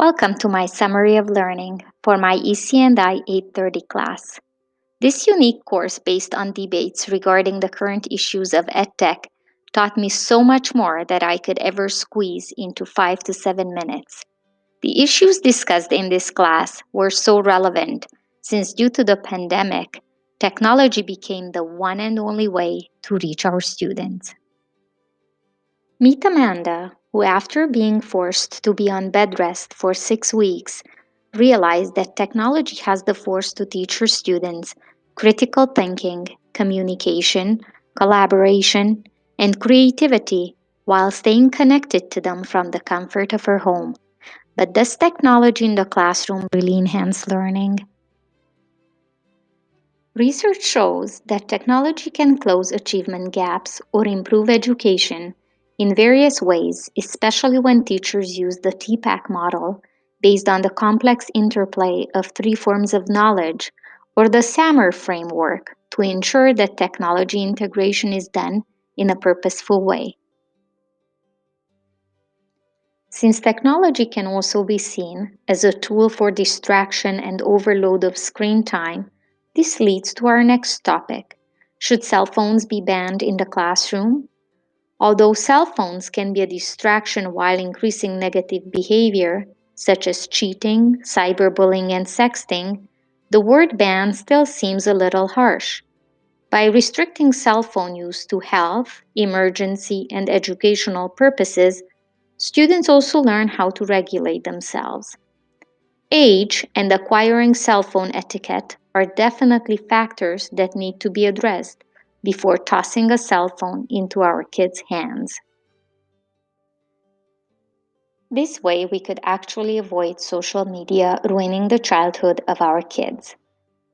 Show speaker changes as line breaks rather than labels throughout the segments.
Welcome to my summary of learning for my Ec&I 830 class. This unique course based on debates regarding the current issues of EdTech taught me so much more that I could ever squeeze into 5 to 7 minutes. The issues discussed in this class were so relevant since due to the pandemic, technology became the one and only way to reach our students. Meet Amanda, who, after being forced to be on bed rest for 6 weeks, realized that technology has the force to teach her students critical thinking, communication, collaboration, and creativity while staying connected to them from the comfort of her home. But does technology in the classroom really enhance learning? Research shows that technology can close achievement gaps or improve education in various ways, especially when teachers use the TPACK model based on the complex interplay of three forms of knowledge or the SAMR framework to ensure that technology integration is done in a purposeful way. Since technology can also be seen as a tool for distraction and overload of screen time, this leads to our next topic. Should cell phones be banned in the classroom? Although cell phones can be a distraction while increasing negative behavior, such as cheating, cyberbullying, and sexting, the word ban still seems a little harsh. By restricting cell phone use to health, emergency, and educational purposes, students also learn how to regulate themselves. Age and acquiring cell phone etiquette are definitely factors that need to be addressed before tossing a cell phone into our kids' hands. This way, we could actually avoid social media ruining the childhood of our kids.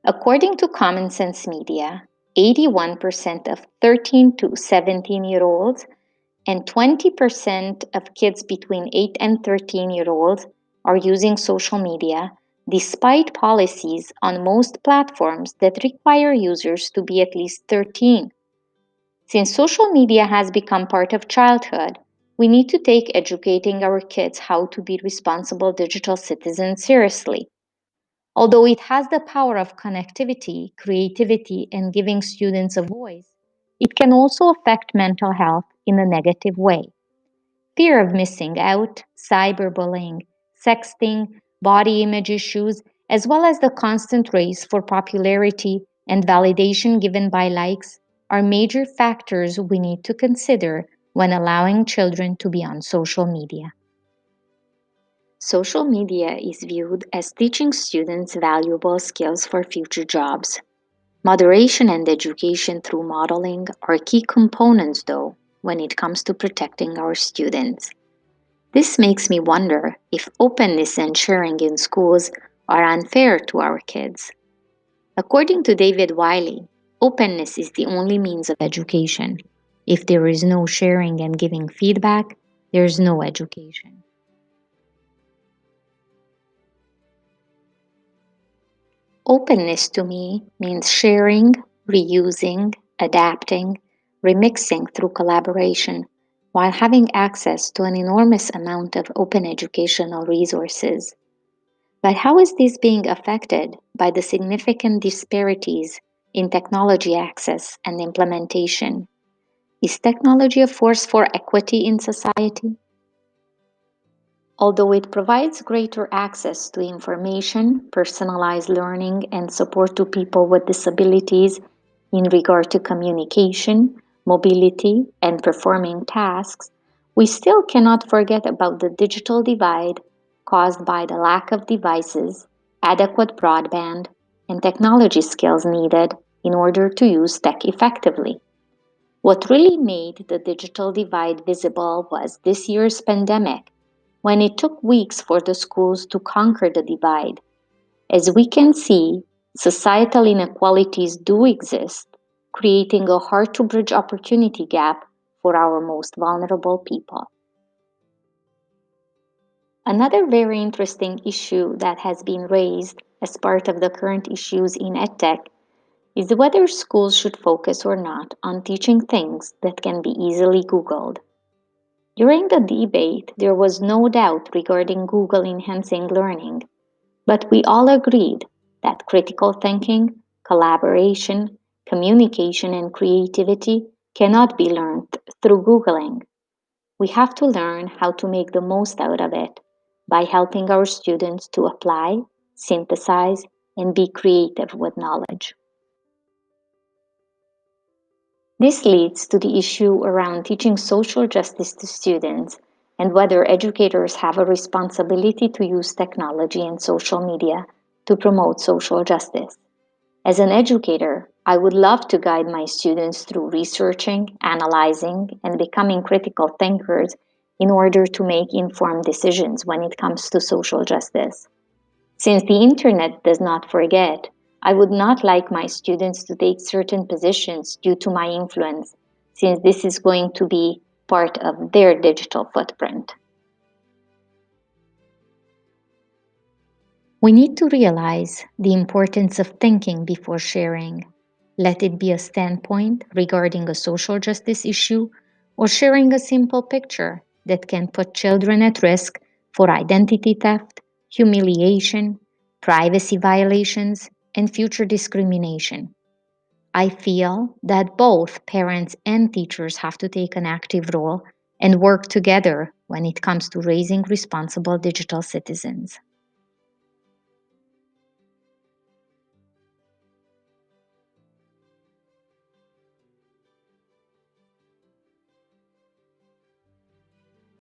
According to Common Sense Media, 81% of 13 to 17-year-olds and 20% of kids between 8 and 13-year-olds are using social media despite policies on most platforms that require users to be at least 13. Since social media has become part of childhood, we need to take educating our kids how to be responsible digital citizens seriously. Although it has the power of connectivity, creativity, and giving students a voice, it can also affect mental health in a negative way. Fear of missing out, cyberbullying, sexting, body image issues, as well as the constant race for popularity and validation given by likes are major factors we need to consider when allowing children to be on social media. Social media is viewed as teaching students valuable skills for future jobs. Moderation and education through modeling are key components, though, when it comes to protecting our students. This makes me wonder if openness and sharing in schools are unfair to our kids. According to David Wiley, openness is the only means of education. If there is no sharing and giving feedback, there is no education. Openness to me means sharing, reusing, adapting, remixing through collaboration, while having access to an enormous amount of open educational resources. But how is this being affected by the significant disparities in technology access and implementation? Is technology a force for equity in society? Although it provides greater access to information, personalized learning, and support to people with disabilities in regard to communication, mobility, and performing tasks, we still cannot forget about the digital divide caused by the lack of devices, adequate broadband, and technology skills needed in order to use tech effectively. What really made the digital divide visible was this year's pandemic, when it took weeks for the schools to conquer the divide. As we can see, societal inequalities do exist, creating a hard to bridge opportunity gap for our most vulnerable people. Another very interesting issue that has been raised as part of the current issues in EdTech is whether schools should focus or not on teaching things that can be easily Googled. During the debate, there was no doubt regarding Google enhancing learning, but we all agreed that critical thinking, collaboration, communication, and creativity cannot be learned through Googling. We have to learn how to make the most out of it by helping our students to apply, synthesize, and be creative with knowledge. This leads to the issue around teaching social justice to students and whether educators have a responsibility to use technology and social media to promote social justice. As an educator, I would love to guide my students through researching, analyzing, and becoming critical thinkers in order to make informed decisions when it comes to social justice. Since the internet does not forget, I would not like my students to take certain positions due to my influence, since this is going to be part of their digital footprint. We need to realize the importance of thinking before sharing. Let it be a standpoint regarding a social justice issue or sharing a simple picture that can put children at risk for identity theft, humiliation, privacy violations, and future discrimination. I feel that both parents and teachers have to take an active role and work together when it comes to raising responsible digital citizens.